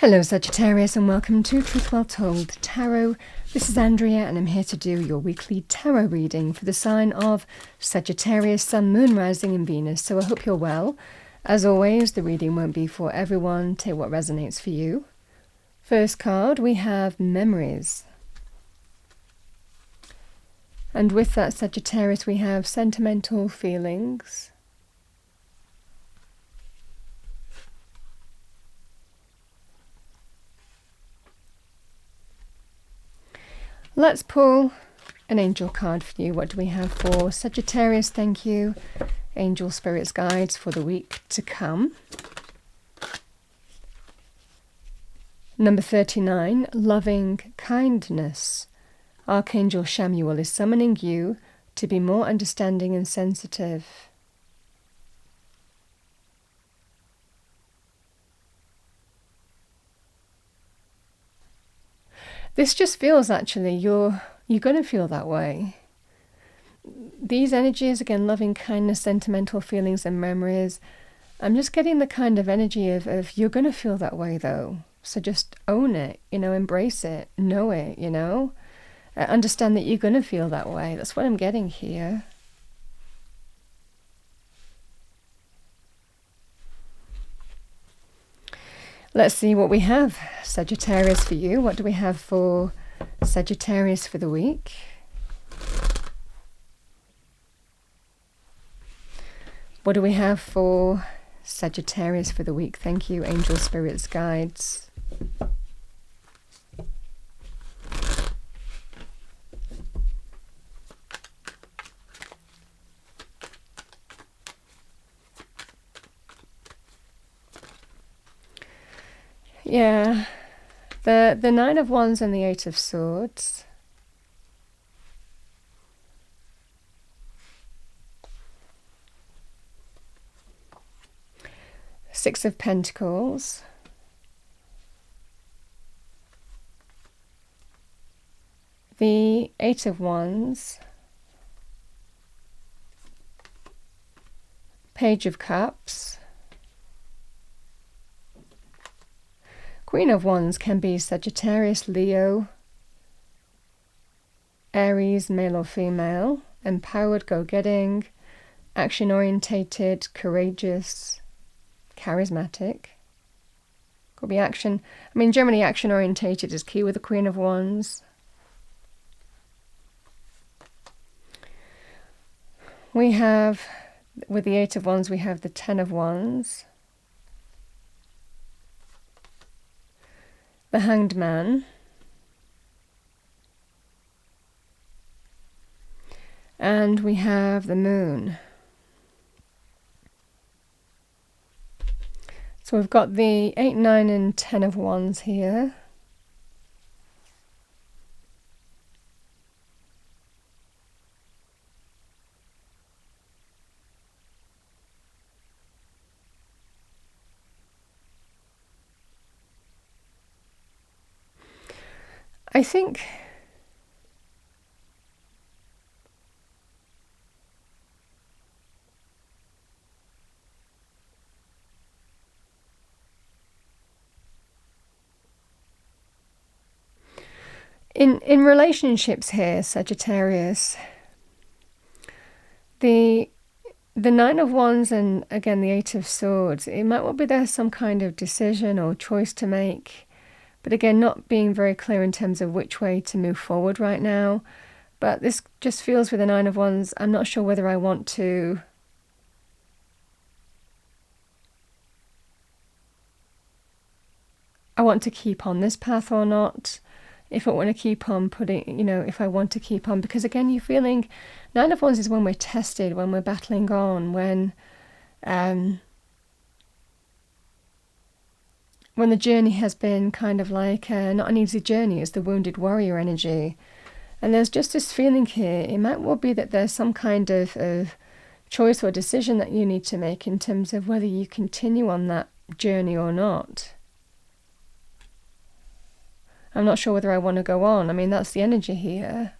Hello Sagittarius and welcome to Truth Well Told Tarot. This is Andrea and I'm here to do your weekly tarot reading for the sign of Sagittarius, Sun, Moon, Rising and Venus. So I hope you're well. As always, the reading won't be for everyone. Take what resonates for you. First card, we have Memories. And with that Sagittarius, we have Sentimental Feelings. Let's pull an angel card for you. What do we have for Sagittarius? Thank you. Angel Spirits Guides for the week to come. Number 39, Loving Kindness. Archangel Chamuel is summoning you to be more understanding and sensitive. This just feels actually you're going to feel that way. These energies, again, loving kindness, sentimental feelings and memories. I'm just getting the kind of energy of you're going to feel that way though. So just own it, embrace it, know it, understand that you're going to feel that way. That's what I'm getting here. Let's see what we have, Sagittarius, for you. What do we have for Sagittarius for the week? What do we have for Sagittarius for the week? Thank you, Angel Spirits Guides. Yeah, the Nine of Wands and the Eight of Swords. Six of Pentacles. The Eight of Wands. Page of Cups. Queen of Wands can be Sagittarius, Leo, Aries, male or female, empowered, go-getting, action-orientated, courageous, charismatic. Could be action. Generally action-orientated is key with the Queen of Wands. We have, with the Eight of Wands, we have the Ten of Wands. The Hanged Man, and we have the Moon. So we've got the 8, 9 and 10 of Wands here. I think in relationships here, Sagittarius, the Nine of Wands and again the Eight of Swords, it might well be there's some kind of decision or choice to make. But again, not being very clear in terms of which way to move forward right now. But this just feels with the Nine of Wands, I'm not sure whether I want to keep on this path or not. If I want to keep on putting, if I want to keep on. Because again, you're feeling, Nine of Wands is when we're tested, when we're battling on, when the journey has been kind of like not an easy journey. It's the wounded warrior energy. And there's just this feeling here, it might well be that there's some kind of choice or decision that you need to make in terms of whether you continue on that journey or not. I'm not sure whether I want to go on. That's the energy here.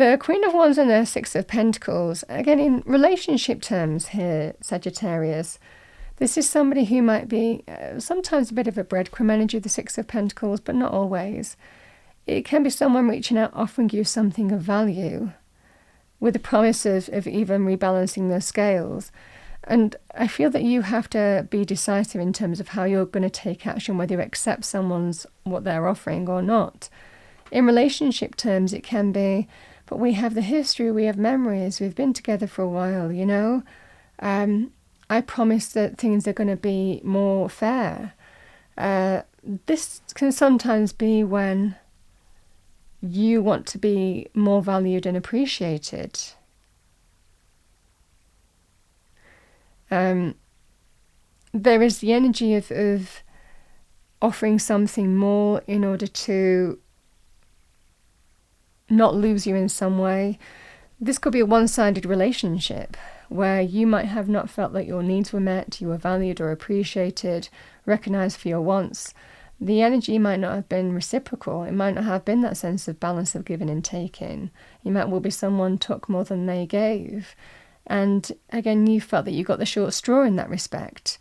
The Queen of Wands and the Six of Pentacles, again, in relationship terms here, Sagittarius, this is somebody who might be sometimes a bit of a breadcrumb energy, the Six of Pentacles, but not always. It can be someone reaching out, offering you something of value, with the promise of even rebalancing those scales. And I feel that you have to be decisive in terms of how you're going to take action, whether you accept what they're offering or not. In relationship terms, it can be, but we have the history, we have memories, we've been together for a while, you know. I promise that things are going to be more fair. This can sometimes be when you want to be more valued and appreciated. There is the energy of offering something more in order to not lose you in some way. This could be a one-sided relationship where you might have not felt that your needs were met, you were valued or appreciated, recognized for your wants. The energy might not have been reciprocal. It might not have been that sense of balance of giving and taking. You might well be someone took more than they gave. And again, you felt that you got the short straw in that respect.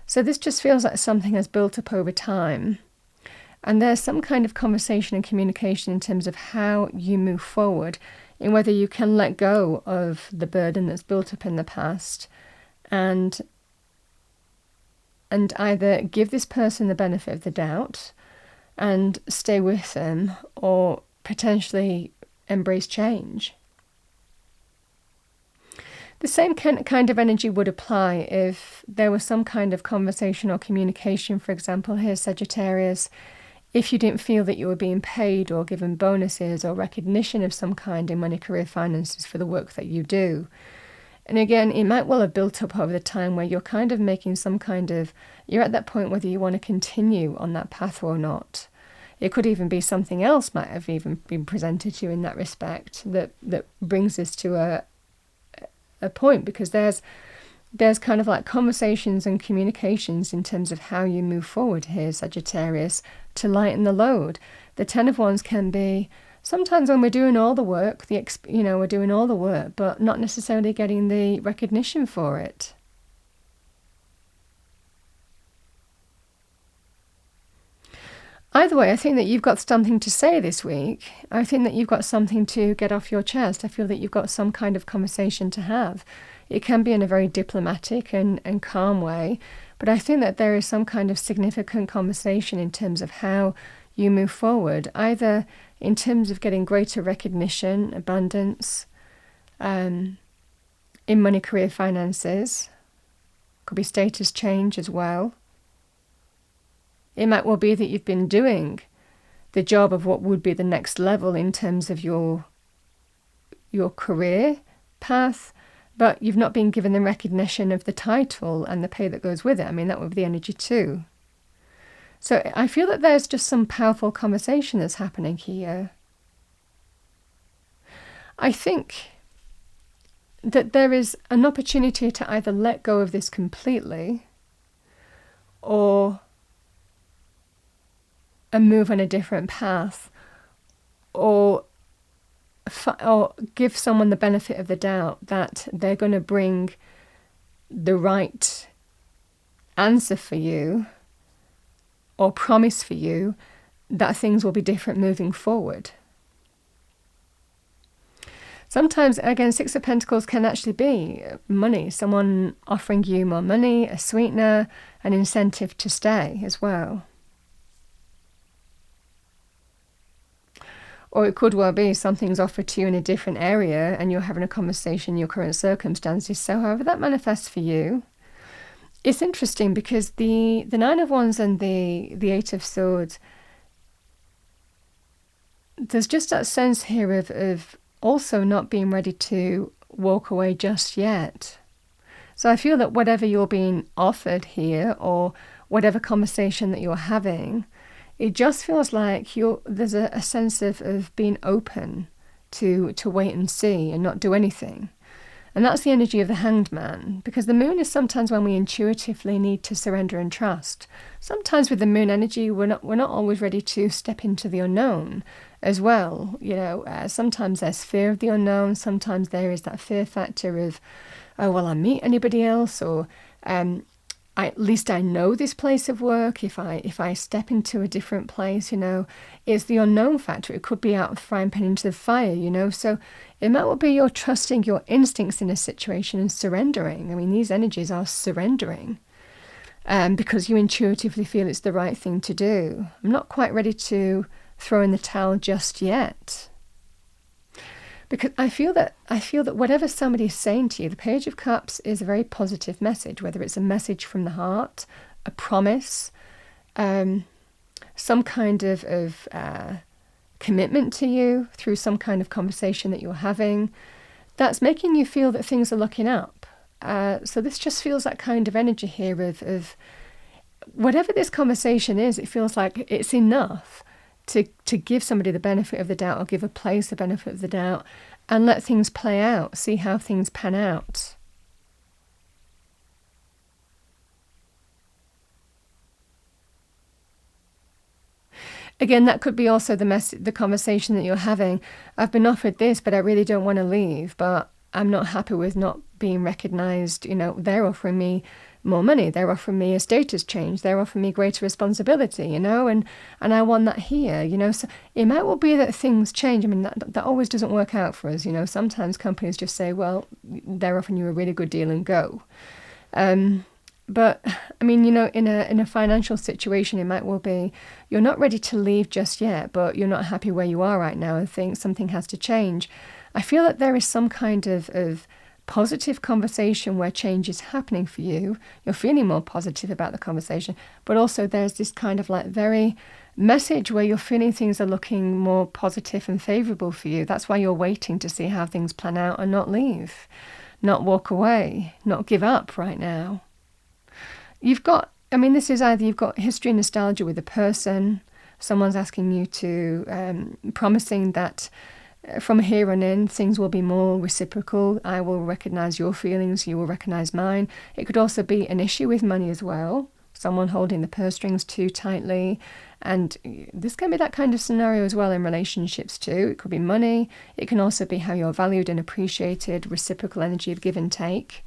So this just feels like something has built up over time. And there's some kind of conversation and communication in terms of how you move forward, in whether you can let go of the burden that's built up in the past and either give this person the benefit of the doubt and stay with them, or potentially embrace change. The same kind of energy would apply if there was some kind of conversation or communication, for example, here, Sagittarius, if you didn't feel that you were being paid or given bonuses or recognition of some kind in money, career, finances for the work that you do. And again, it might well have built up over the time where you're kind of making some kind of, you're at that point whether you want to continue on that path or not. It could even be something else might have even been presented to you in that respect that brings us to a point, because there's kind of like conversations and communications in terms of how you move forward here, Sagittarius, to lighten the load. The Ten of Wands can be sometimes when we're doing all the work, we're doing all the work, but not necessarily getting the recognition for it. Either way, I think that you've got something to say this week. I think that you've got something to get off your chest. I feel that you've got some kind of conversation to have. It can be in a very diplomatic and calm way, but I think that there is some kind of significant conversation in terms of how you move forward, either in terms of getting greater recognition, abundance, in money, career, finances. Could be status change as well. It might well be that you've been doing the job of what would be the next level in terms of your career path, but you've not been given the recognition of the title and the pay that goes with it. I mean, that would be the energy too. So I feel that there's just some powerful conversation that's happening here. I think that there is an opportunity to either let go of this completely or move on a different path, or give someone the benefit of the doubt that they're going to bring the right answer for you or promise for you that things will be different moving forward. Sometimes, again, Six of Pentacles can actually be money, someone offering you more money, a sweetener, an incentive to stay as well. Or it could well be something's offered to you in a different area and you're having a conversation in your current circumstances. So however that manifests for you, it's interesting because the Nine of Wands and the Eight of Swords, there's just that sense here of also not being ready to walk away just yet. So I feel that whatever you're being offered here or whatever conversation that you're having, it just feels like there's a sense of being open to wait and see and not do anything. And that's the energy of the Hanged Man, because the moon is sometimes when we intuitively need to surrender and trust. Sometimes with the moon energy, we're not always ready to step into the unknown as well. Sometimes there's fear of the unknown. Sometimes there is that fear factor of, oh, will I meet anybody else? Or at least I know this place of work. If I step into a different place, it's the unknown factor. It could be out of the frying pan into the fire, So it might well be you're trusting your instincts in a situation and surrendering. I mean, these energies are surrendering because you intuitively feel it's the right thing to do. I'm not quite ready to throw in the towel just yet. Because I feel that whatever somebody's saying to you, the Page of Cups is a very positive message, whether it's a message from the heart, a promise, some kind of commitment to you through some kind of conversation that you're having, that's making you feel that things are looking up. So this just feels that kind of energy here of whatever this conversation is, it feels like it's enough to give somebody the benefit of the doubt, or give a place the benefit of the doubt, and let things play out, see how things pan out. Again, that could be also the conversation that you're having. I've been offered this, but I really don't want to leave, but I'm not happy with not being recognised. They're offering me more money, they're offering me a status change, they're offering me greater responsibility, and I want that here, so it might well be that things change. I mean, that always doesn't work out for us, sometimes companies just say, well, they're offering you a really good deal and go. But I mean, in a financial situation, it might well be you're not ready to leave just yet, but you're not happy where you are right now and think something has to change. I feel that there is some kind of positive conversation where change is happening for you. You're feeling more positive about the conversation, but also there's this kind of like very message where you're feeling things are looking more positive and favourable for you. That's why you're waiting to see how things plan out and not leave, not walk away, not give up right now. This is either you've got history and nostalgia with a person, someone's asking you to, promising that from here on in, things will be more reciprocal. I will recognise your feelings, you will recognise mine. It could also be an issue with money as well, someone holding the purse strings too tightly. And this can be that kind of scenario as well in relationships too. It could be money. It can also be how you're valued and appreciated, reciprocal energy of give and take.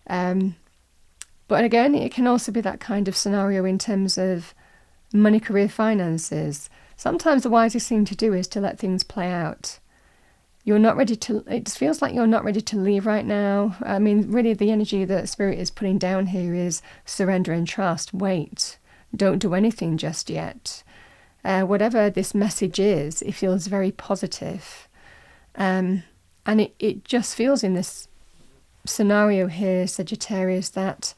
But again, it can also be that kind of scenario in terms of money, career, finances. Sometimes the wisest thing to do is to let things play out. It feels like you're not ready to leave right now. I mean, really the energy that Spirit is putting down here is surrender and trust. Wait, don't do anything just yet. Whatever this message is, it feels very positive. And it just feels in this scenario here, Sagittarius, that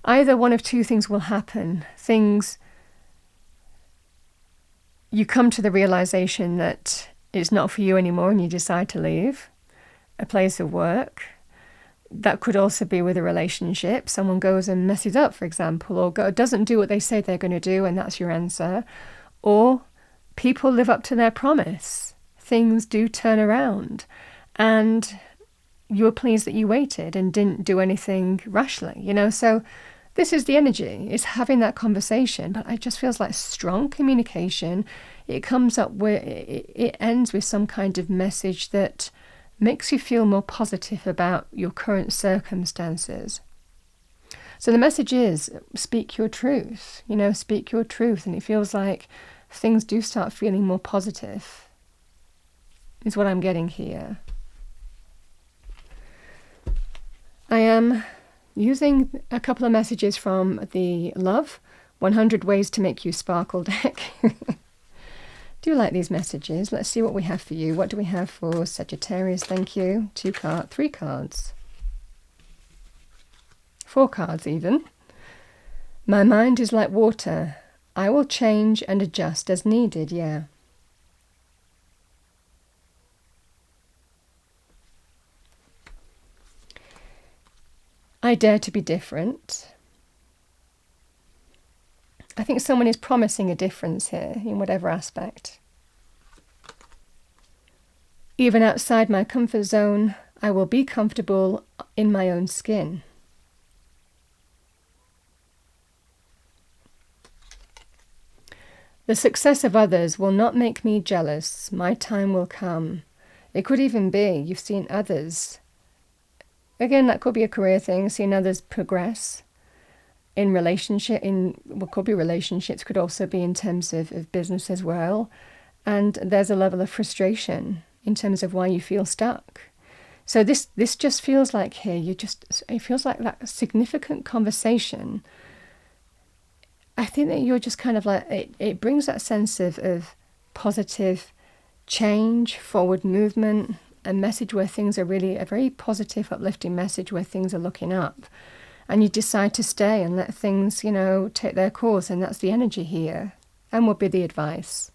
either one of two things will happen. You come to the realization that it's not for you anymore and you decide to leave a place of work. That could also be with a relationship. Someone goes and messes up, for example, or doesn't do what they say they're going to do, and that's your answer. Or people live up to their promise. Things do turn around, and you were pleased that you waited and didn't do anything rashly, So this is the energy. It's having that conversation, but it just feels like strong communication. It comes up where it ends with some kind of message that makes you feel more positive about your current circumstances. So the message is, speak your truth, speak your truth. And it feels like things do start feeling more positive, is what I'm getting here. I am using a couple of messages from the Love 100 Ways to Make You Sparkle deck. Do you like these messages? Let's see what we have for you. What do we have for Sagittarius? Thank you. 3 cards. 4 cards even. My mind is like water. I will change and adjust as needed. Yeah. I dare to be different. I think someone is promising a difference here in whatever aspect. Even outside my comfort zone, I will be comfortable in my own skin. The success of others will not make me jealous. My time will come. It could even be you've seen others. Again, that could be a career thing, seeing others progress in relationship, in what could be relationships, could also be in terms of business as well. And there's a level of frustration in terms of why you feel stuck. So this just feels like here, it feels like that significant conversation. I think that you're just kind of like, it brings that sense of positive change, forward movement, a message where things are really, a very positive, uplifting message where things are looking up. And you decide to stay and let things, take their course. And that's the energy here, and would be the advice.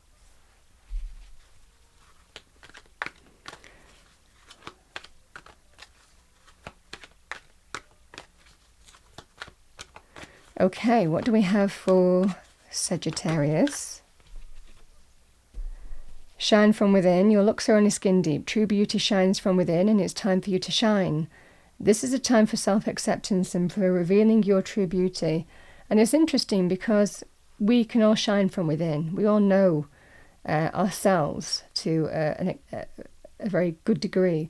Okay, what do we have for Sagittarius? Shine from within. Your looks are only skin deep. True beauty shines from within, and it's time for you to shine. This is a time for self-acceptance and for revealing your true beauty. And it's interesting because we can all shine from within. We all know ourselves to a very good degree.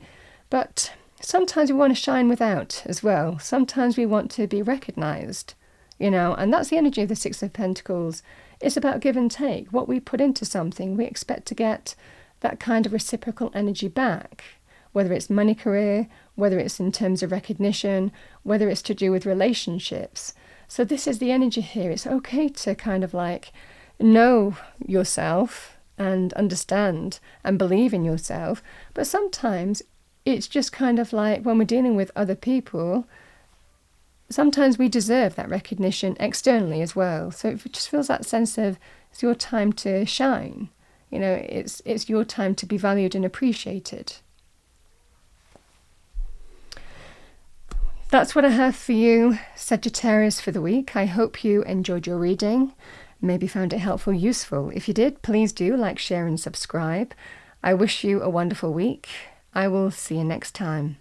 But sometimes we want to shine without as well. Sometimes we want to be recognized. And that's the energy of the Six of Pentacles. It's about give and take. What we put into something, we expect to get that kind of reciprocal energy back, whether it's money, career, whether it's in terms of recognition, whether it's to do with relationships. So this is the energy here. It's okay to kind of like know yourself and understand and believe in yourself. But sometimes it's just kind of like when we're dealing with other people, sometimes we deserve that recognition externally as well. So it just feels that sense of it's your time to shine. It's your time to be valued and appreciated. That's what I have for you, Sagittarius, for the week. I hope you enjoyed your reading, maybe found it helpful, useful. If you did, please do like, share and subscribe. I wish you a wonderful week. I will see you next time.